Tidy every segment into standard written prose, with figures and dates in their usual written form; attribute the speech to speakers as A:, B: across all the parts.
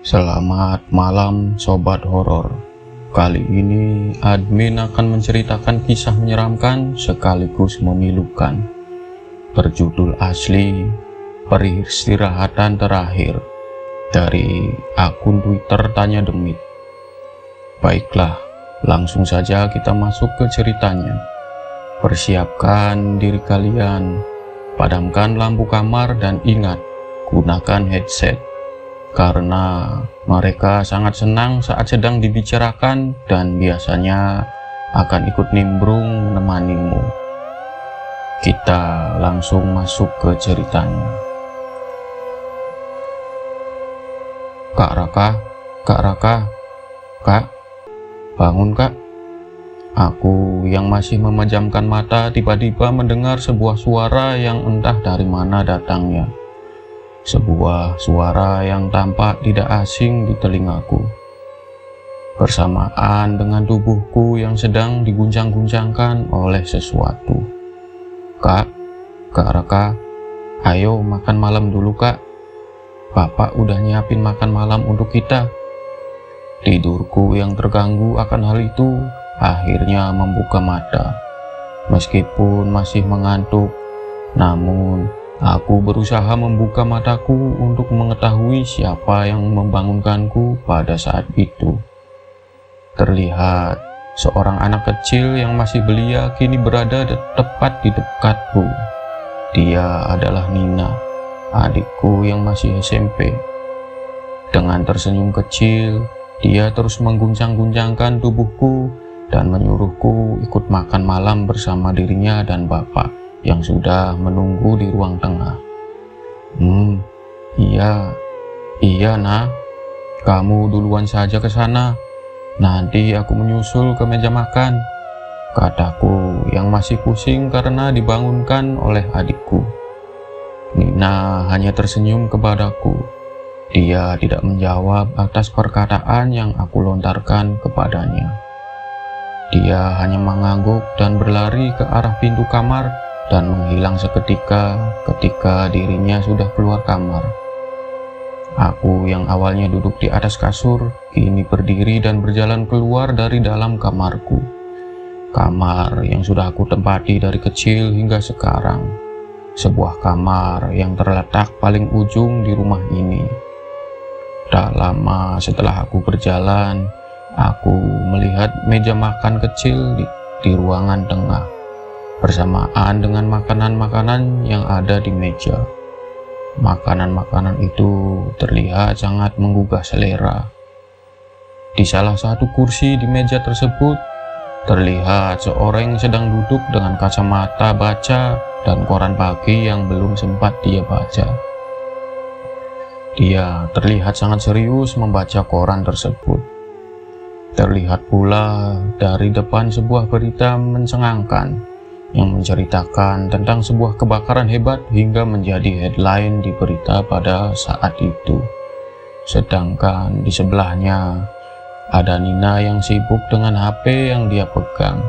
A: Selamat malam Sobat Horor. Kali ini admin akan menceritakan kisah menyeramkan sekaligus memilukan. Berjudul asli Peristirahatan Terakhir dari akun Twitter Tanya Demit. Baiklah, langsung saja kita masuk ke ceritanya. Persiapkan diri kalian, padamkan lampu kamar dan ingat, gunakan headset. Karena mereka sangat senang saat sedang dibicarakan dan biasanya akan ikut nimbrung menemanimu. Kita langsung masuk ke ceritanya. Kak Raka, Kak, bangun Kak. Aku yang masih memejamkan mata tiba-tiba mendengar sebuah suara yang entah dari mana datangnya. Sebuah suara yang tampak tidak asing di telingaku. Bersamaan dengan tubuhku yang sedang diguncang-guncangkan oleh sesuatu. Kak Raka, ayo makan malam dulu Kak. Bapak udah nyiapin makan malam untuk kita. Tidurku yang terganggu akan hal itu akhirnya membuka mata. Meskipun masih mengantuk, namun aku berusaha membuka mataku untuk mengetahui siapa yang membangunkanku pada saat itu. Terlihat seorang anak kecil yang masih belia kini berada tepat di dekatku. Dia adalah Nina, adikku yang masih SMP. Dengan tersenyum kecil, dia terus mengguncang-guncangkan tubuhku dan menyuruhku ikut makan malam bersama dirinya dan bapak yang sudah menunggu di ruang tengah. Iya nak, kamu duluan saja ke sana. Nanti aku menyusul ke meja makan, kataku yang masih pusing karena dibangunkan oleh adikku. Nina hanya tersenyum kepadaku. Dia tidak menjawab atas perkataan yang aku lontarkan kepadanya. Dia hanya mengangguk dan berlari ke arah pintu kamar dan menghilang seketika ketika dirinya sudah keluar kamar. Aku yang awalnya duduk di atas kasur, kini berdiri dan berjalan keluar dari dalam kamarku. Kamar yang sudah aku tempati dari kecil hingga sekarang. Sebuah kamar yang terletak paling ujung di rumah ini. Tak lama setelah aku berjalan, aku melihat meja makan kecil di ruangan tengah, bersamaan dengan makanan-makanan yang ada di meja. Makanan-makanan itu terlihat sangat menggugah selera. Di salah satu kursi di meja tersebut, terlihat seorang yang sedang duduk dengan kacamata baca dan koran pagi yang belum sempat dia baca. Dia terlihat sangat serius membaca koran tersebut. Terlihat pula dari depan sebuah berita mencengangkan yang menceritakan tentang sebuah kebakaran hebat hingga menjadi headline di berita pada saat itu. Sedangkan di sebelahnya ada Nina yang sibuk dengan HP yang dia pegang.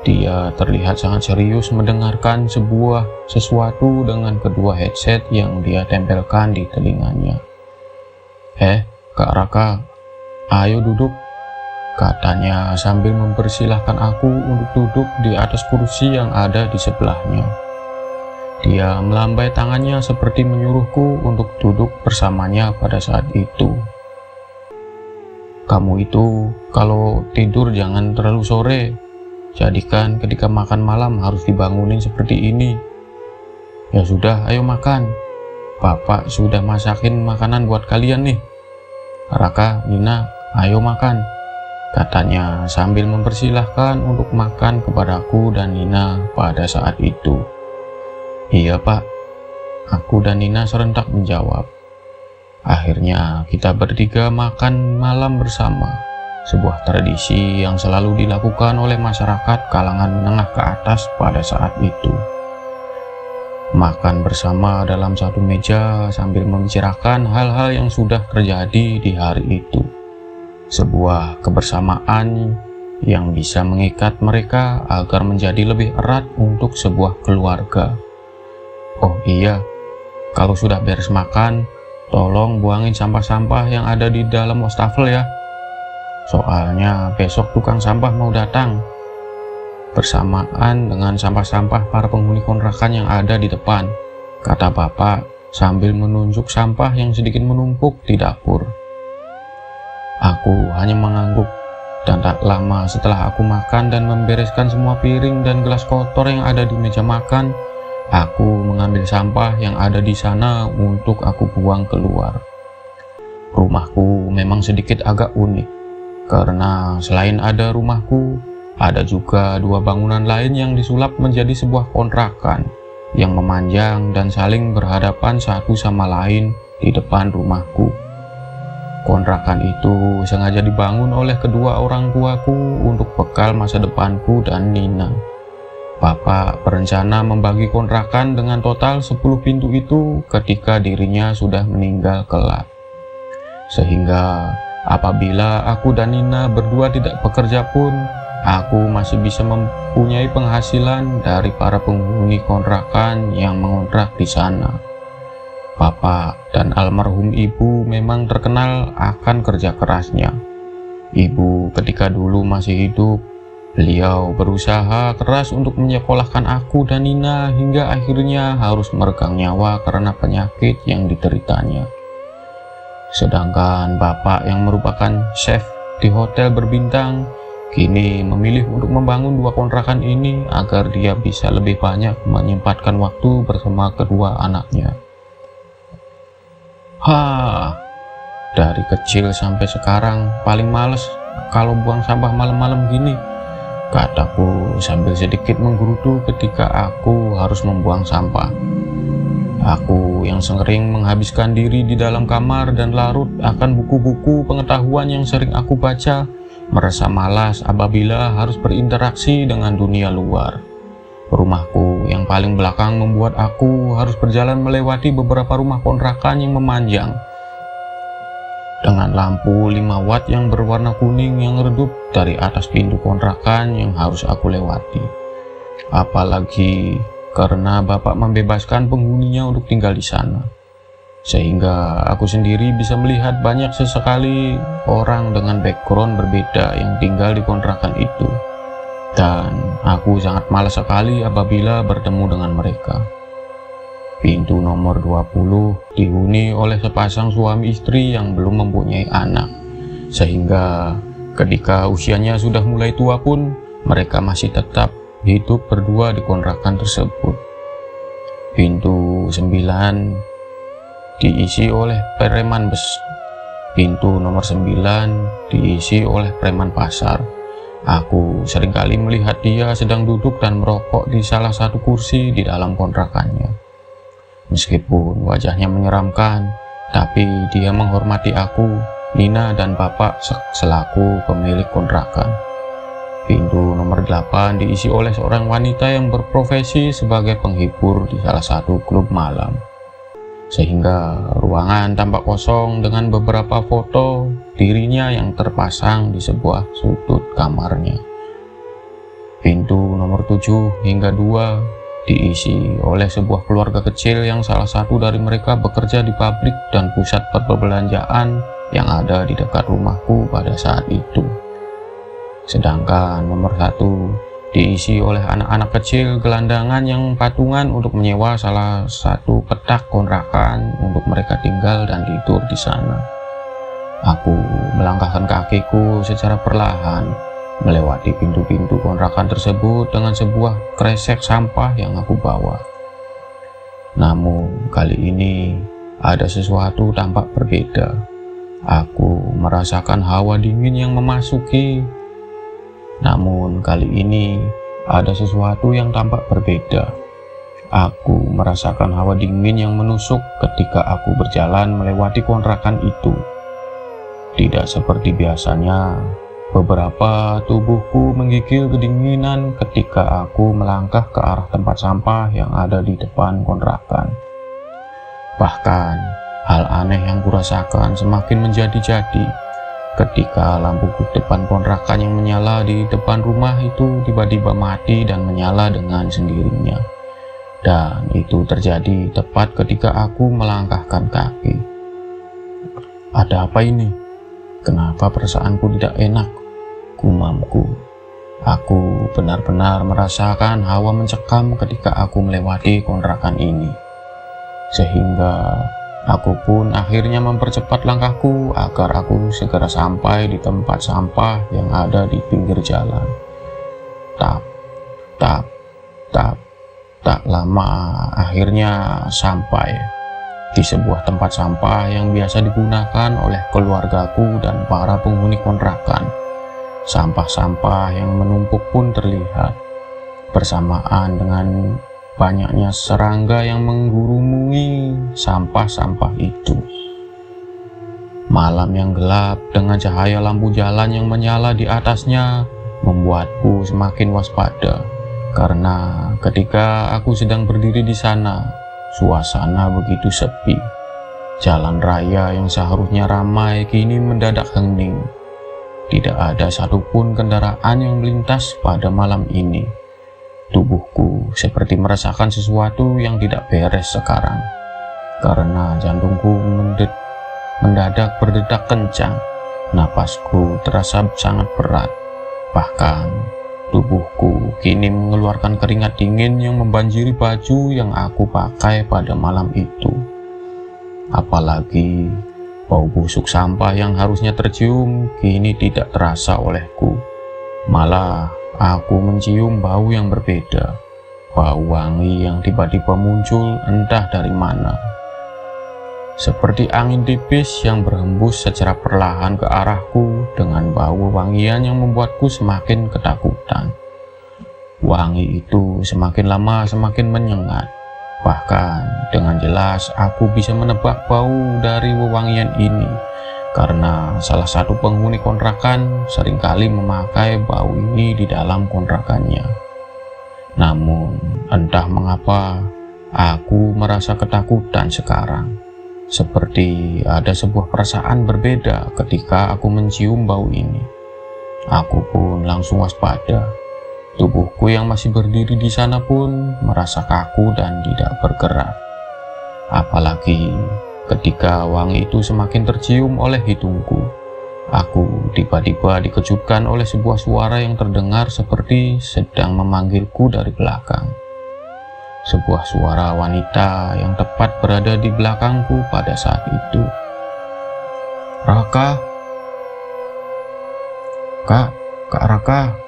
A: Dia terlihat sangat serius mendengarkan sesuatu dengan kedua headset yang dia tempelkan di telinganya. Kak Raka, ayo duduk, katanya sambil mempersilahkan aku untuk duduk di atas kursi yang ada di sebelahnya. Dia melambai tangannya seperti menyuruhku untuk duduk bersamanya pada saat itu. Kamu itu kalau tidur jangan terlalu sore, jadikan ketika makan malam harus dibangunin seperti ini. Ya sudah, ayo makan. Bapak sudah masakin makanan buat kalian nih. Raka, Nina, ayo makan, katanya sambil mempersilahkan untuk makan kepadaku dan Nina pada saat itu. Iya Pak, aku dan Nina serentak menjawab. Akhirnya kita bertiga makan malam bersama, sebuah tradisi yang selalu dilakukan oleh masyarakat kalangan menengah ke atas pada saat itu. Makan bersama dalam satu meja sambil membicarakan hal-hal yang sudah terjadi di hari itu. Sebuah kebersamaan yang bisa mengikat mereka agar menjadi lebih erat untuk sebuah keluarga. Oh iya, kalau sudah beres makan, tolong buangin sampah-sampah yang ada di dalam wastafel ya. Soalnya besok tukang sampah mau datang. Bersamaan dengan sampah-sampah para penghuni kontrakan yang ada di depan, kata bapak sambil menunjuk sampah yang sedikit menumpuk di dapur. Aku hanya mengangguk, dan tak lama setelah aku makan dan membereskan semua piring dan gelas kotor yang ada di meja makan, aku mengambil sampah yang ada di sana untuk aku buang keluar. Rumahku memang sedikit agak unik, karena selain ada rumahku, ada juga dua bangunan lain yang disulap menjadi sebuah kontrakan yang memanjang dan saling berhadapan satu sama lain di depan rumahku. Kontrakan itu sengaja dibangun oleh kedua orang tuaku untuk bekal masa depanku dan Nina. Bapak berencana membagi kontrakan dengan total 10 pintu itu ketika dirinya sudah meninggal kelak. Sehingga apabila aku dan Nina berdua tidak bekerja pun, aku masih bisa mempunyai penghasilan dari para penghuni kontrakan yang mengontrak di sana. Bapak dan almarhum ibu memang terkenal akan kerja kerasnya. Ibu ketika dulu masih hidup, beliau berusaha keras untuk menyekolahkan aku dan Nina hingga akhirnya harus meregang nyawa karena penyakit yang dideritanya. Sedangkan bapak yang merupakan chef di hotel berbintang kini memilih untuk membangun dua kontrakan ini agar dia bisa lebih banyak menyempatkan waktu bersama kedua anaknya. Dari kecil sampai sekarang paling males kalau buang sampah malam-malam gini, kataku sambil sedikit menggerutu ketika aku harus membuang sampah. Aku yang sering menghabiskan diri di dalam kamar dan larut akan buku-buku pengetahuan yang sering aku baca, merasa malas apabila harus berinteraksi dengan dunia luar. Rumahku yang paling belakang membuat aku harus berjalan melewati beberapa rumah kontrakan yang memanjang dengan lampu 5 watt yang berwarna kuning yang redup dari atas pintu kontrakan yang harus aku lewati. Apalagi karena bapak membebaskan penghuninya untuk tinggal di sana, sehingga aku sendiri bisa melihat banyak sesekali orang dengan background berbeda yang tinggal di kontrakan itu. Dan aku sangat malas sekali apabila bertemu dengan mereka. Pintu nomor 20 dihuni oleh sepasang suami istri yang belum mempunyai anak, sehingga ketika usianya sudah mulai tua pun mereka masih tetap hidup berdua di kontrakan tersebut. Pintu 9 diisi oleh preman bes. Pintu nomor 9 diisi oleh preman pasar. Aku seringkali melihat dia sedang duduk dan merokok di salah satu kursi di dalam kontrakannya. Meskipun wajahnya menyeramkan, tapi dia menghormati aku, Nina dan bapak selaku pemilik kontrakan. Pintu nomor 8 diisi oleh seorang wanita yang berprofesi sebagai penghibur di salah satu klub malam. Sehingga ruangan tampak kosong dengan beberapa foto dirinya yang terpasang di sebuah sudut kamarnya. Pintu nomor 7 hingga 2 diisi oleh sebuah keluarga kecil yang salah satu dari mereka bekerja di pabrik dan pusat perbelanjaan yang ada di dekat rumahku pada saat itu. Sedangkan nomor 1 diisi oleh anak-anak kecil gelandangan yang patungan untuk menyewa salah satu petak kontrakan untuk mereka tinggal dan tidur di sana. Aku melangkahkan kakiku secara perlahan melewati pintu-pintu kontrakan tersebut dengan sebuah kresek sampah yang aku bawa. Namun kali ini ada sesuatu tampak berbeda. Aku merasakan hawa dingin yang memasuki. Namun kali ini ada sesuatu yang tampak berbeda. Aku merasakan hawa dingin yang menusuk ketika aku berjalan melewati kontrakan itu. Tidak seperti biasanya, beberapa tubuhku menggigil kedinginan ketika aku melangkah ke arah tempat sampah yang ada di depan kontrakan. Bahkan, hal aneh yang kurasakan semakin menjadi-jadi ketika lampu depan kontrakan yang menyala di depan rumah itu tiba-tiba mati dan menyala dengan sendirinya. Dan itu terjadi tepat ketika aku melangkahkan kaki. Ada apa ini? Kenapa perasaanku tidak enak? Gumamku. Aku benar-benar merasakan hawa mencekam ketika aku melewati kontrakan ini. Sehingga aku pun akhirnya mempercepat langkahku agar aku segera sampai di tempat sampah yang ada di pinggir jalan. Tap, tap, tap. Tak lama akhirnya sampai di sebuah tempat sampah yang biasa digunakan oleh keluargaku dan para penghuni kontrakan. Sampah-sampah yang menumpuk pun terlihat, bersamaan dengan banyaknya serangga yang menggurumungi sampah-sampah itu. Malam yang gelap dengan cahaya lampu jalan yang menyala di atasnya membuatku semakin waspada, karena ketika aku sedang berdiri di sana, suasana begitu sepi. Jalan raya yang seharusnya ramai kini mendadak hening. Tidak ada satupun kendaraan yang melintas pada malam ini. Tubuhku seperti merasakan sesuatu yang tidak beres sekarang, karena jantungku mendadak berdetak kencang. Napasku terasa sangat berat. Bahkan tubuhku kini mengeluarkan keringat dingin yang membanjiri baju yang aku pakai pada malam itu. Apalagi bau busuk sampah yang harusnya tercium kini tidak terasa olehku. Malah aku mencium bau yang berbeda, bau wangi yang tiba-tiba muncul entah dari mana. Seperti angin tipis yang berhembus secara perlahan ke arahku dengan bau wangian yang membuatku semakin ketakutan. Wangi itu semakin lama semakin menyengat. Bahkan dengan jelas aku bisa menebak bau dari wewangian ini, karena salah satu penghuni kontrakan seringkali memakai bau ini di dalam kontrakannya. Namun entah mengapa aku merasa ketakutan sekarang. Seperti ada sebuah perasaan berbeda ketika aku mencium bau ini. Aku pun langsung waspada. Tubuhku yang masih berdiri di sana pun merasa kaku dan tidak bergerak. Apalagi ketika wangi itu semakin tercium oleh hidungku, aku tiba-tiba dikejutkan oleh sebuah suara yang terdengar seperti sedang memanggilku dari belakang. Sebuah suara wanita yang tepat berada di belakangku pada saat itu. "Raka, Kak Raka."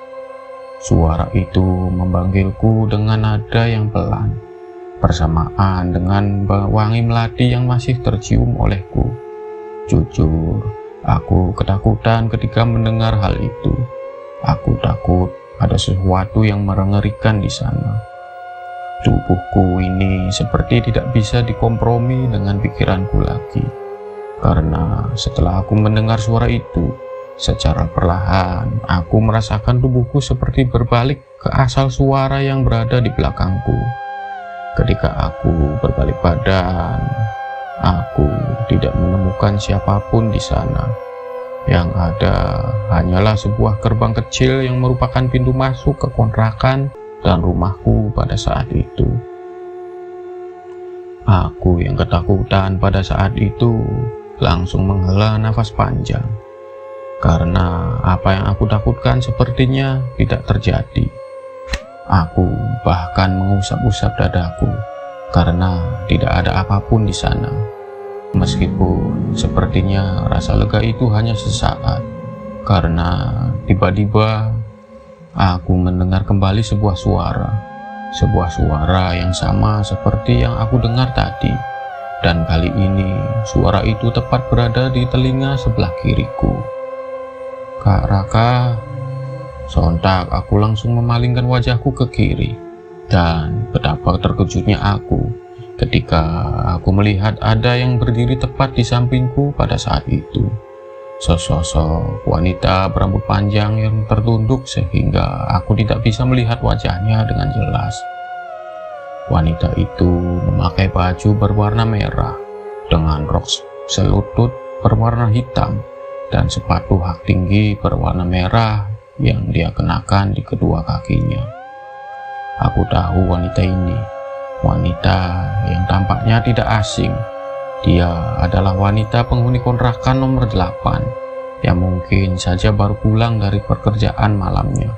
A: Suara itu memanggilku dengan nada yang pelan, bersamaan dengan wangi melati yang masih tercium olehku. Jujur, aku ketakutan ketika mendengar hal itu. Aku takut ada sesuatu yang mengerikan di sana. Tubuhku ini seperti tidak bisa dikompromi dengan pikiranku lagi, karena setelah aku mendengar suara itu, secara perlahan aku merasakan tubuhku seperti berbalik ke asal suara yang berada di belakangku. Ketika aku berbalik badan, aku tidak menemukan siapapun di sana. Yang ada hanyalah sebuah gerbang kecil yang merupakan pintu masuk ke kontrakan dan rumahku pada saat itu. Aku yang ketakutan pada saat itu langsung menghela nafas panjang, karena apa yang aku takutkan sepertinya tidak terjadi. Aku bahkan mengusap-usap dadaku karena tidak ada apapun di sana. Meskipun sepertinya rasa lega itu hanya sesaat, karena tiba-tiba aku mendengar kembali sebuah suara yang sama seperti yang aku dengar tadi. Dan kali ini suara itu tepat berada di telinga sebelah kiriku. "Kak Raka." Sontak aku langsung memalingkan wajahku ke kiri, dan betapa terkejutnya aku ketika aku melihat ada yang berdiri tepat di sampingku pada saat itu. Sesosok wanita berambut panjang yang tertunduk sehingga aku tidak bisa melihat wajahnya dengan jelas. Wanita itu memakai baju berwarna merah dengan rok selutut berwarna hitam dan sepatu hak tinggi berwarna merah yang dia kenakan di kedua kakinya. Aku tahu wanita ini, wanita yang tampaknya tidak asing, Dia adalah wanita penghuni kontrakan nomor 8 yang mungkin saja baru pulang dari pekerjaan malamnya.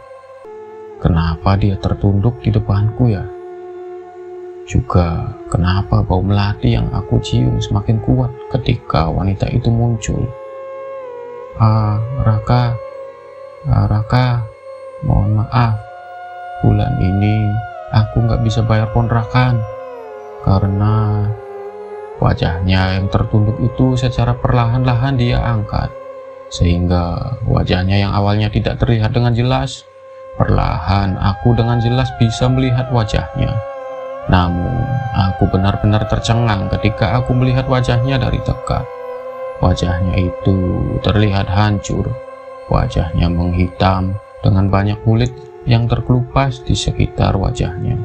A: Kenapa dia tertunduk di depanku ya? Juga kenapa bau melati yang aku cium semakin kuat ketika wanita itu muncul? Raka, mohon maaf, bulan ini aku nggak bisa bayar kontrakan karena wajahnya yang tertunduk itu secara perlahan-lahan dia angkat, sehingga wajahnya yang awalnya tidak terlihat dengan jelas, perlahan aku dengan jelas bisa melihat wajahnya. Namun, aku benar-benar tercengang ketika aku melihat wajahnya dari dekat. Wajahnya itu terlihat hancur, wajahnya menghitam dengan banyak kulit yang terkelupas di sekitar wajahnya.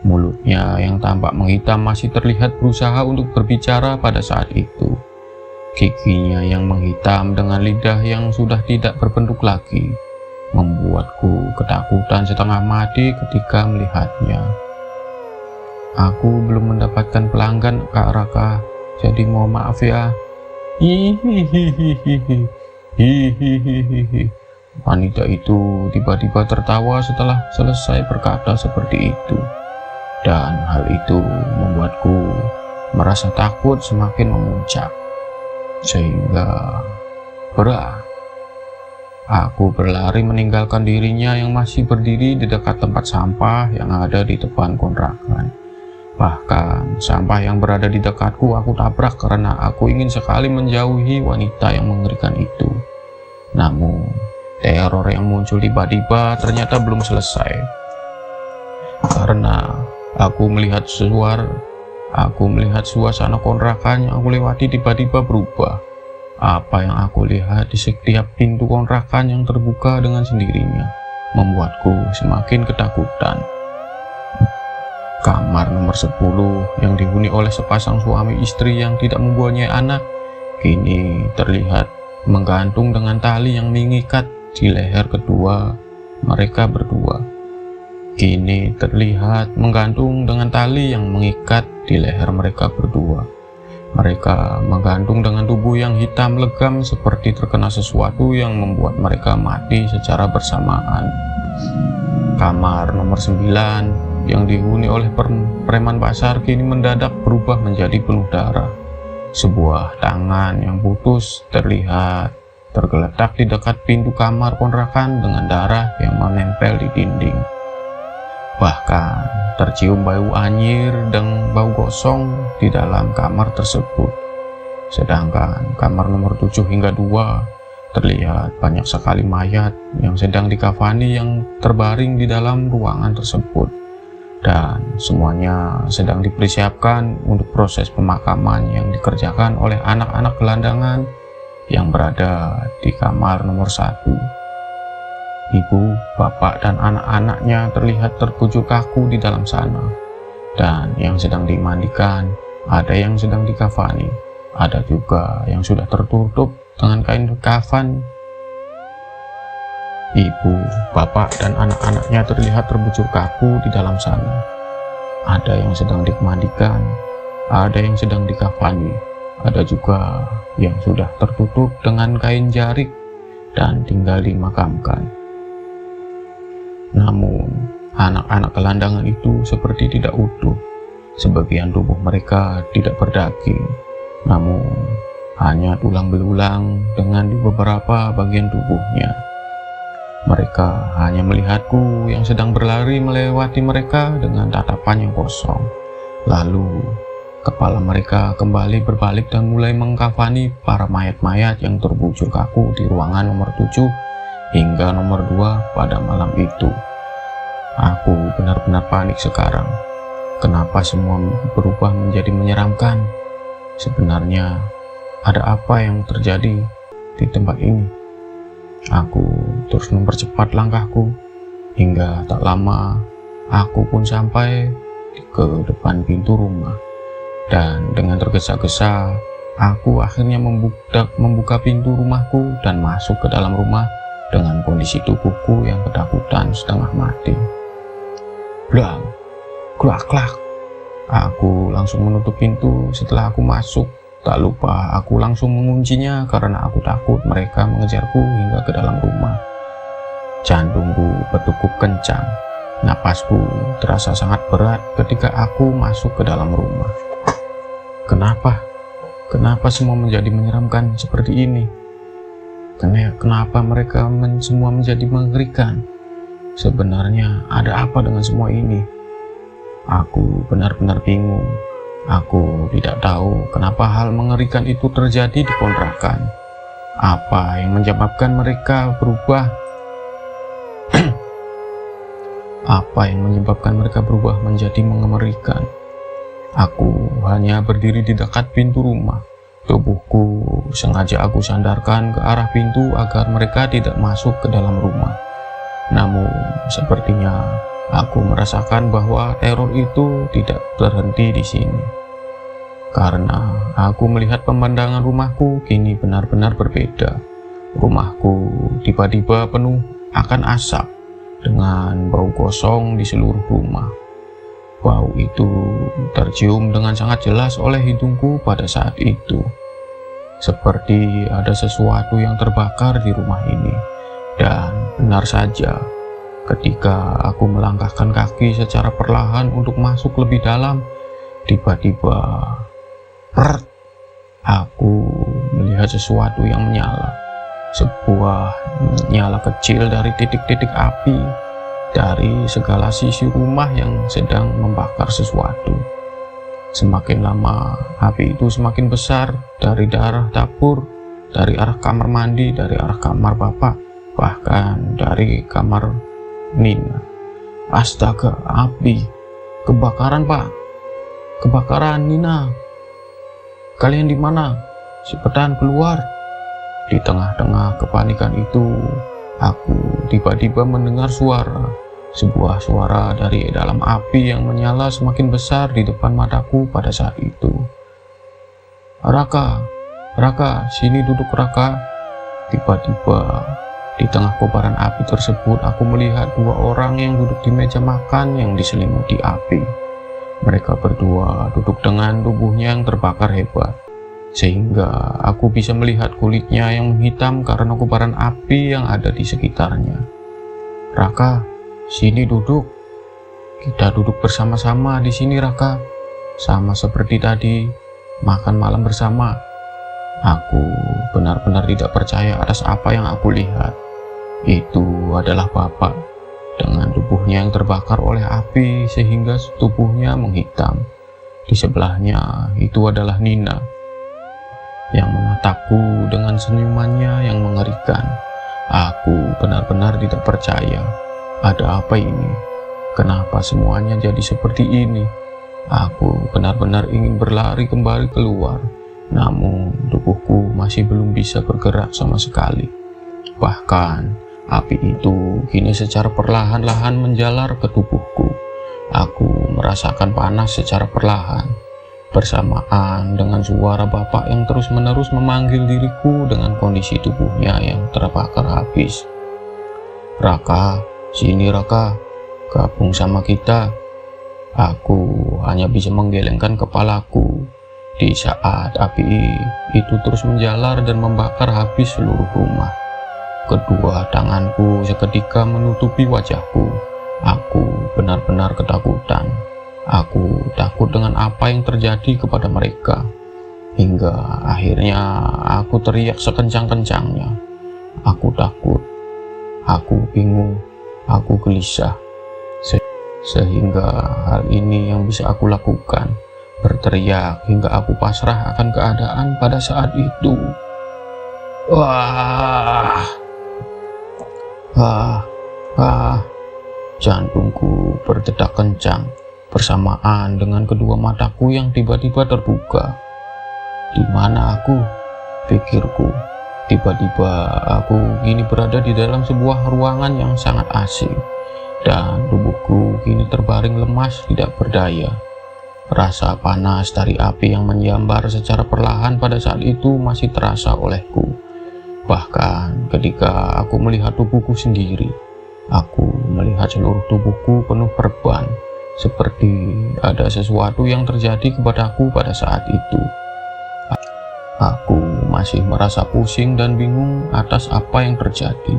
A: Mulutnya yang tampak menghitam masih terlihat berusaha untuk berbicara pada saat itu. Giginya yang menghitam dengan lidah yang sudah tidak berbentuk lagi, membuatku ketakutan setengah mati ketika melihatnya. Aku belum mendapatkan pelanggan, Kak Raka, jadi mohon maaf ya. Hihihihi. Wanita itu tiba-tiba tertawa setelah selesai berkata seperti itu. Dan hal itu membuatku merasa takut semakin memuncak. Sehingga aku berlari meninggalkan dirinya yang masih berdiri di dekat tempat sampah yang ada di depan kontrakan. Bahkan sampah yang berada di dekatku aku tabrak karena aku ingin sekali menjauhi wanita yang mengerikan itu. Namun teror yang muncul tiba-tiba ternyata belum selesai. Karena aku melihat suasana kontrakan yang aku lewati tiba-tiba berubah. Apa yang aku lihat di setiap pintu kontrakan yang terbuka dengan sendirinya membuatku semakin ketakutan. Kamar nomor 10 yang dihuni oleh sepasang suami istri yang tidak mempunyai anak kini terlihat menggantung dengan tali yang mengikat di leher kedua mereka berdua. Kini terlihat menggantung dengan tali yang mengikat di leher mereka berdua. Mereka menggantung dengan tubuh yang hitam legam seperti terkena sesuatu yang membuat mereka mati secara bersamaan. Kamar nomor 9 yang dihuni oleh preman pasar kini mendadak berubah menjadi penuh darah. Sebuah tangan yang putus terlihat tergeletak di dekat pintu kamar kontrakan dengan darah yang menempel di dinding. Bahkan tercium bau anyir dan bau gosong di dalam kamar tersebut. Sedangkan kamar nomor 7 hingga 2 terlihat banyak sekali mayat yang sedang dikafani yang terbaring di dalam ruangan tersebut. Dan semuanya sedang dipersiapkan untuk proses pemakaman yang dikerjakan oleh anak-anak gelandangan yang berada di kamar nomor 1. Ibu, bapak, dan anak-anaknya terlihat terbujur kaku di dalam sana. Dan yang sedang dimandikan, ada yang sedang dikafani, ada juga yang sudah tertutup dengan kain kafan. Ibu, bapak, dan anak-anaknya terlihat terbujur kaku di dalam sana. Ada yang sedang dimandikan, ada yang sedang dikafani, ada juga yang sudah tertutup dengan kain jarik dan tinggal dimakamkan. Namun, anak-anak gelandangan itu seperti tidak utuh. Sebagian tubuh mereka tidak berdaging, namun hanya tulang belulang dengan di beberapa bagian tubuhnya. Mereka hanya melihatku yang sedang berlari melewati mereka dengan tatapan yang kosong. Lalu, kepala mereka kembali berbalik dan mulai mengkafani para mayat-mayat yang terbujur kaku di ruangan nomor 7 hingga nomor 2 pada malam itu. Aku benar-benar panik sekarang. Kenapa semua berubah menjadi menyeramkan? Sebenarnya, ada apa yang terjadi di tempat ini? Aku terus mempercepat langkahku, hingga tak lama aku pun sampai ke depan pintu rumah. Dan dengan tergesa-gesa, aku akhirnya membuka pintu rumahku dan masuk ke dalam rumah dengan kondisi tubuhku yang ketakutan setengah mati. Blang, klak-klak, Aku langsung menutup pintu setelah aku masuk. Tak lupa aku langsung menguncinya karena aku takut mereka mengejarku hingga ke dalam rumah. Jantungku berdegup kencang. Napasku terasa sangat berat ketika aku masuk ke dalam rumah. Kenapa? Kenapa semua menjadi menyeramkan seperti ini? Kenapa mereka semua menjadi mengerikan? Sebenarnya ada apa dengan semua ini? Aku benar-benar bingung. Aku tidak tahu kenapa hal mengerikan itu terjadi di kontrakan. Apa yang menyebabkan mereka berubah? Apa yang menyebabkan mereka berubah menjadi mengerikan? Aku hanya berdiri di dekat pintu rumah. Tubuhku sengaja aku sandarkan ke arah pintu agar mereka tidak masuk ke dalam rumah. Namun, sepertinya aku merasakan bahwa teror itu tidak berhenti di sini. Karena aku melihat pemandangan rumahku kini benar-benar berbeda. Rumahku tiba-tiba penuh akan asap dengan bau gosong di seluruh rumah. Bau itu tercium dengan sangat jelas oleh hidungku pada saat itu. Seperti ada sesuatu yang terbakar di rumah ini. Dan benar saja, ketika aku melangkahkan kaki secara perlahan untuk masuk lebih dalam, tiba-tiba aku melihat sesuatu yang menyala. Sebuah nyala kecil dari titik-titik api dari segala sisi rumah yang sedang membakar sesuatu. Semakin lama, api itu semakin besar dari daerah dapur, dari arah kamar mandi, dari arah kamar bapak, bahkan dari kamar Nina. Astaga, api! Kebakaran, Pak! Kebakaran, Nina! Kalian di mana? Cepetan keluar! Di tengah-tengah kepanikan itu, aku tiba-tiba mendengar sebuah suara dari dalam api yang menyala semakin besar di depan mataku pada saat itu. Raka, sini duduk Raka. Tiba-tiba di tengah kobaran api tersebut aku melihat dua orang yang duduk di meja makan yang diselimuti api. Mereka berdua duduk dengan tubuhnya yang terbakar hebat, sehingga aku bisa melihat kulitnya yang menghitam karena kobaran api yang ada di sekitarnya. Raka, sini duduk. Kita duduk bersama-sama di sini, Raka. Sama seperti tadi, makan malam bersama. Aku benar-benar tidak percaya atas apa yang aku lihat. Itu adalah Bapak dengan tubuhnya yang terbakar oleh api sehingga tubuhnya menghitam. Di sebelahnya itu adalah Nina yang menatapku dengan senyumannya yang mengerikan. Aku benar-benar tidak percaya. Ada apa ini? Kenapa semuanya jadi seperti ini? Aku benar-benar ingin berlari kembali keluar, namun tubuhku masih belum bisa bergerak sama sekali. Bahkan api itu kini secara perlahan-lahan menjalar ke tubuhku. Aku merasakan panas secara perlahan, bersamaan dengan suara Bapak yang terus-menerus memanggil diriku dengan kondisi tubuhnya yang terbakar habis. Raka, sini Raka, gabung sama kita. Aku hanya bisa menggelengkan kepalaku di saat api itu terus menjalar dan membakar habis seluruh rumah. Kedua tanganku seketika menutupi wajahku. Aku benar-benar ketakutan. Aku takut dengan apa yang terjadi kepada mereka. Hingga akhirnya aku teriak sekencang-kencangnya. Aku takut. Aku bingung. Aku gelisah. Sehingga hal ini yang bisa aku lakukan, berteriak hingga aku pasrah akan keadaan pada saat itu. Wah, jantungku berdetak kencang bersamaan dengan kedua mataku yang tiba-tiba terbuka. Di mana aku? Pikirku. Tiba-tiba aku kini berada di dalam sebuah ruangan yang sangat asing, dan tubuhku kini terbaring lemas tidak berdaya. Rasa panas dari api yang menyambar secara perlahan pada saat itu masih terasa olehku. Bahkan ketika aku melihat tubuhku sendiri, aku melihat seluruh tubuhku penuh perban, seperti ada sesuatu yang terjadi kepadaku pada saat itu. Aku masih merasa pusing dan bingung atas apa yang terjadi.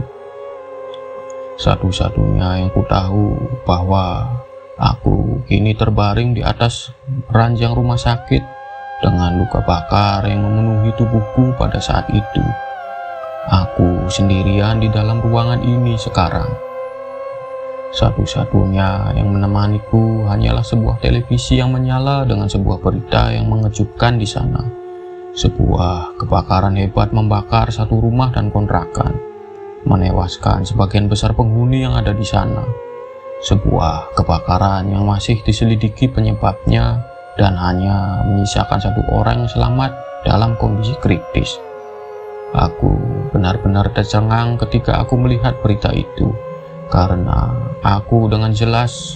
A: Satu-satunya yang ku tahu bahwa aku kini terbaring di atas ranjang rumah sakit dengan luka bakar yang memenuhi tubuhku pada saat itu. Aku sendirian di dalam ruangan ini sekarang. Satu-satunya yang menemaniku hanyalah sebuah televisi yang menyala dengan sebuah berita yang mengejutkan di sana. Sebuah kebakaran hebat membakar satu rumah dan kontrakan, menewaskan sebagian besar penghuni yang ada di sana. Sebuah kebakaran yang masih diselidiki penyebabnya dan hanya menyisakan satu orang yang selamat dalam kondisi kritis. Aku benar-benar tercengang ketika aku melihat berita itu, karena aku dengan jelas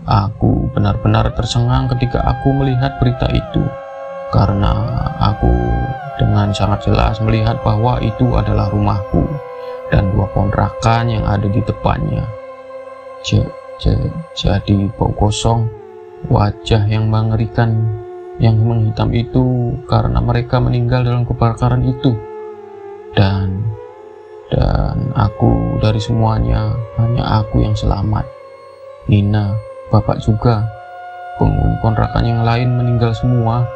A: aku benar-benar tercengang ketika aku melihat berita itu, karena aku dengan sangat jelas melihat bahwa itu adalah rumahku dan dua kontrakan yang ada di depannya. Jadi bau kosong, wajah yang mengerikan yang menghitam itu karena mereka meninggal dalam kebakaran itu. Dan aku dari semuanya, hanya aku yang selamat. Nina, bapak juga, penghuni kontrakan yang lain meninggal semua.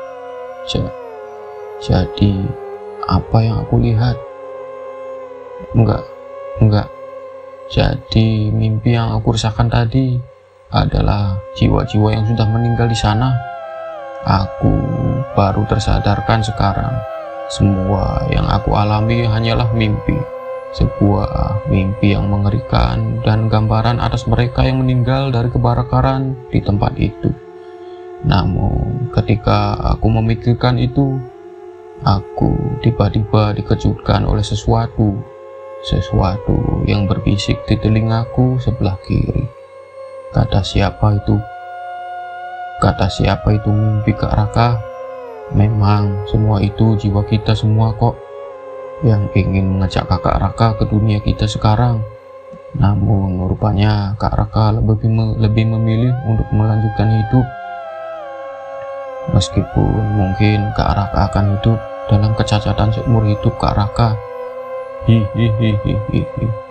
A: Jadi apa yang aku lihat? Enggak. Jadi mimpi yang aku rasakan tadi adalah jiwa-jiwa yang sudah meninggal di sana. Aku baru tersadarkan sekarang. Semua yang aku alami hanyalah mimpi. Sebuah mimpi yang mengerikan dan gambaran atas mereka yang meninggal dari kebakaran di tempat itu. Namun ketika aku memikirkan itu, aku tiba-tiba dikejutkan oleh sesuatu yang berbisik di telingaku sebelah kiri. Kata siapa itu mimpi, Kak Raka? Memang semua itu jiwa kita semua kok, yang ingin mengajak Kakak Raka ke dunia kita sekarang. Namun rupanya Kak Raka lebih memilih untuk melanjutkan hidup. Meskipun mungkin Kak Raka akan hidup dalam kecacatan seumur hidup Kak Raka. Hihihihihi.